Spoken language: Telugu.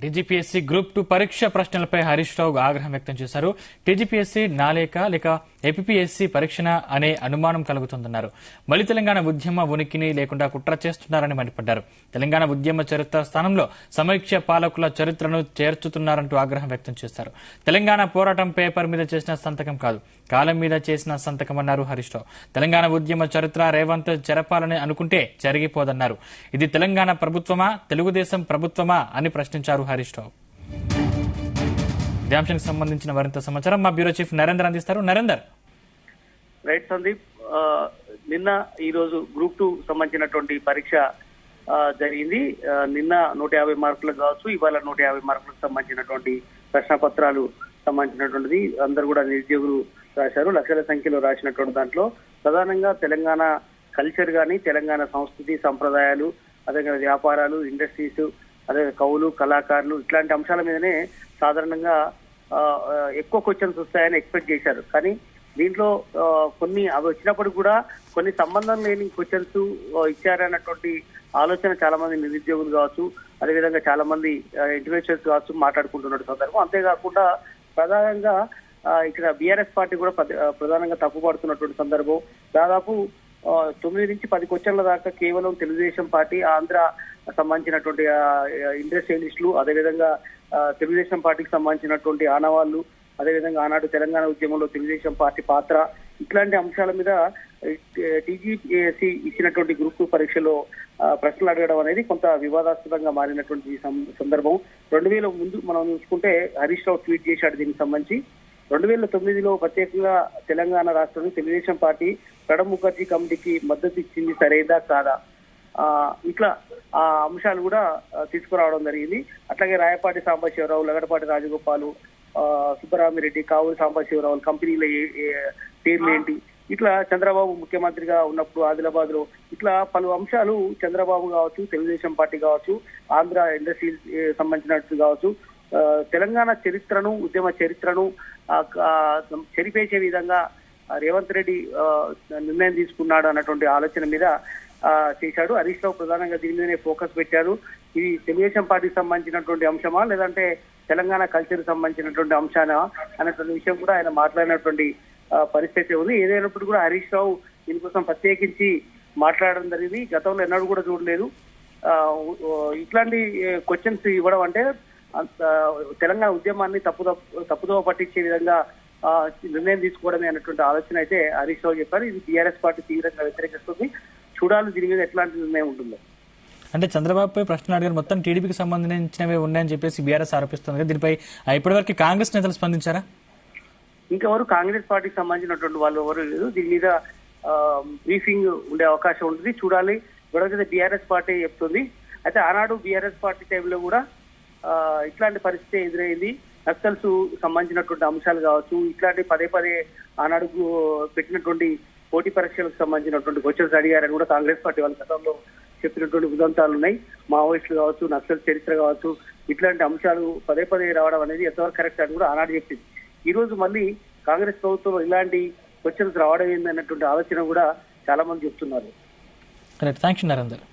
టీజీపీఎస్సీ గ్రూప్ 2 పరీక్ష ప్రశ్నలపై హరీష్ రావు ఆగ్రహం వ్యక్తం చేశారు. టీజీపీఎస్సీ లేక ఏపీఎస్సీ పరీక్షన అనే అనుమానం కలుగుతుందన్నారు. మలి తెలంగాణ ఉద్యమ ఉనికిని లేకుండా కుట్ర చేస్తున్నారని మండిపడ్డారు. తెలంగాణ ఉద్యమ చరిత్ర స్థానంలో సమీక్ష పాలకుల చరిత్రను చేర్చుతున్నారంటూ ఆగ్రహం వ్యక్తం చేశారు. తెలంగాణ పోరాటం పేపర్ మీద చేసిన సంతకం కాదు, కాలం మీద చేసిన సంతకం అన్నారు హరీష్ రావు. తెలంగాణ ఉద్యమ చరిత్ర రేవంత్ చెరపాలని అనుకుంటే జరిగిపోదన్నారు. ఇది తెలంగాణ ప్రభుత్వమా, తెలుగుదేశం ప్రభుత్వమా అని ప్రశ్నించారు హరీష్ రావు. ఇదే అంశానికి సంబంధించిన మరింత సమాచారం మా బ్యూరో చీఫ్ నరేందర్ అందిస్తారు. నరేందర్. రైట్ సందీప్, నిన్న ఈ రోజు గ్రూప్ 2 సంబంధించినటువంటి పరీక్ష జరిగింది. నిన్న 150 మార్కులకు కావచ్చు, ఇవాళ 150 మార్కులకు సంబంధించినటువంటి ప్రశ్న పత్రాలు సంబంధించినటువంటిది అందరు కూడా నిరుద్యోగులు రాశారు. లక్షల సంఖ్యలో రాసినటువంటి దాంట్లో ప్రధానంగా తెలంగాణ కల్చర్ గాని, తెలంగాణ సంస్కృతి సంప్రదాయాలు, అదేవిధంగా వ్యాపారాలు, ఇండస్ట్రీస్, అదే కవులు, కళాకారులు ఇట్లాంటి అంశాల మీదనే సాధారణంగా ఎక్కువ క్వశ్చన్స్ వస్తాయని ఎక్స్పెక్ట్ చేశారు. కానీ దీంట్లో కొన్ని అవి వచ్చినప్పుడు కూడా కొన్ని సంబంధం లేని క్వశ్చన్స్ ఇచ్చారన్నటువంటి ఆలోచన చాలా మంది నిరుద్యోగులు కావచ్చు, అదేవిధంగా చాలా మంది ఇంటర్వ్యూస్ కావచ్చు మాట్లాడుకుంటున్న సందర్భం. అంతేకాకుండా ప్రధానంగా ఇక్కడ బీఆర్ఎస్ పార్టీ కూడా ప్రధానంగా తప్పుపడుతున్నటువంటి సందర్భం. దాదాపు 9 నుంచి 10 క్వశ్చన్ల దాకా కేవలం తెలుగుదేశం పార్టీ, ఆంధ్ర సంబంధించినటువంటి ఇండస్ట్రియలిస్టులు, అదేవిధంగా తెలుగుదేశం పార్టీకి సంబంధించినటువంటి ఆనవాళ్లు, అదేవిధంగా ఆనాడు తెలంగాణ ఉద్యమంలో తెలుగుదేశం పార్టీ పాత్ర, ఇట్లాంటి అంశాల మీద టీజీపీఎస్సీ ఇచ్చినటువంటి గ్రూప్ 2 పరీక్షలో ప్రశ్నలు అడగడం అనేది కొంత వివాదాస్పదంగా మారినటువంటి సందర్భం. 2000 ముందు మనం చూసుకుంటే హరీష్ రావు ట్వీట్ చేశాడు దీనికి సంబంధించి. 2009లో ప్రత్యేకంగా తెలంగాణ రాష్ట్రంలో తెలుగుదేశం పార్టీ ప్రణబ్ ముఖర్జీ కమిటీకి మద్దతు ఇచ్చింది సరేదా కాదా, ఇట్లా ఆ అంశాలు కూడా తీసుకురావడం జరిగింది. అట్లాగే రాయపాటి సాంబశివరావు, లగడపాటి రాజగోపాలు, సుబ్బరామిరెడ్డి, కావులు సాంబశివరావు కంపెనీల పేర్లు ఏంటి, ఇట్లా చంద్రబాబు ముఖ్యమంత్రిగా ఉన్నప్పుడు ఆదిలాబాద్ లో ఇట్లా పలు అంశాలు చంద్రబాబు కావచ్చు, తెలుగుదేశం పార్టీ కావచ్చు, ఆంధ్ర ఇండస్ట్రీ సంబంధించినట్టు కావచ్చు, తెలంగాణ చరిత్రను, ఉద్యమ చరిత్రను చెరిపేసే విధంగా రేవంత్ రెడ్డి నిర్ణయం తీసుకున్నాడు అన్నటువంటి ఆలోచన మీద చేశాడు. హరీష్ రావు ప్రధానంగా దీని మీదనే ఫోకస్ పెట్టారు. ఇది తెలుగుదేశం పార్టీకి సంబంధించినటువంటి అంశమా, లేదంటే తెలంగాణ కల్చర్ సంబంధించినటువంటి అంశానా అన్నటువంటి విషయం కూడా ఆయన మాట్లాడినటువంటి పరిస్థితి ఉంది. ఏదైనప్పుడు కూడా హరీష్ రావు దీనికోసం ప్రత్యేకించి మాట్లాడడం జరిగింది. గతంలో ఎన్నడూ కూడా చూడలేదు. ఇట్లాంటి క్వశ్చన్స్ ఇవ్వడం అంటే తెలంగాణ ఉద్యమాన్ని తప్పుదోవ పట్టించే విధంగా నిర్ణయం తీసుకోవడమే అన్నటువంటి ఆలోచన అయితే హరీష్ రావు చెప్పారు. ఇది టీఆర్ఎస్ పార్టీ తీవ్రంగా వ్యతిరేకిస్తుంది. చూడాలి దీని మీద ఎట్లాంటి నిర్ణయం ఉంటుందో. అంటే చంద్రబాబుపై ప్రశ్నలు అడిగారు, మొత్తం టీడీపీకి సంబంధించినవి ఉన్నాయని చెప్పేసి బీఆర్ఎస్ ఆరోపిస్తుంది. దీనిపై ఇప్పటివరకు కాంగ్రెస్ నేతలు స్పందించారా? ఇంకెవరు కాంగ్రెస్ పార్టీకి సంబంధించినటువంటి వాళ్ళు ఎవరు లేదు. దీని మీద బ్రీఫింగ్ ఉండే అవకాశం ఉంటుంది, చూడాలి. ఇప్పటికైతే బీఆర్ఎస్ పార్టీ చెప్తుంది. అయితే ఆనాడు బీఆర్ఎస్ పార్టీ టైంలో కూడా ఇట్లాంటి పరిస్థితి ఎదురైంది. నక్సల్స్ సంబంధించినటువంటి అంశాలు కావచ్చు, ఇట్లాంటి పదే ఆనాడు పెట్టినటువంటి పోటీ పరీక్షలకు సంబంధించినటువంటి క్వశ్చన్స్ అడిగారని కూడా కాంగ్రెస్ పార్టీ వాళ్ళ గతంలో చెప్పినటువంటి ఉదంతాలు ఉన్నాయి. మావోయిస్టులు కావచ్చు, నక్సల్ చరిత్ర కావచ్చు, ఇట్లాంటి అంశాలు పదే రావడం అనేది ఎంతవరకు కరెక్ట్ అని కూడా ఆనాడు చెప్పింది. ఈ రోజు మళ్ళీ కాంగ్రెస్ ప్రభుత్వం ఇలాంటి క్వశ్చన్స్ రావడం ఏందన్నటువంటి ఆలోచన కూడా చాలా మంది చెప్తున్నారు. Thank you Narender.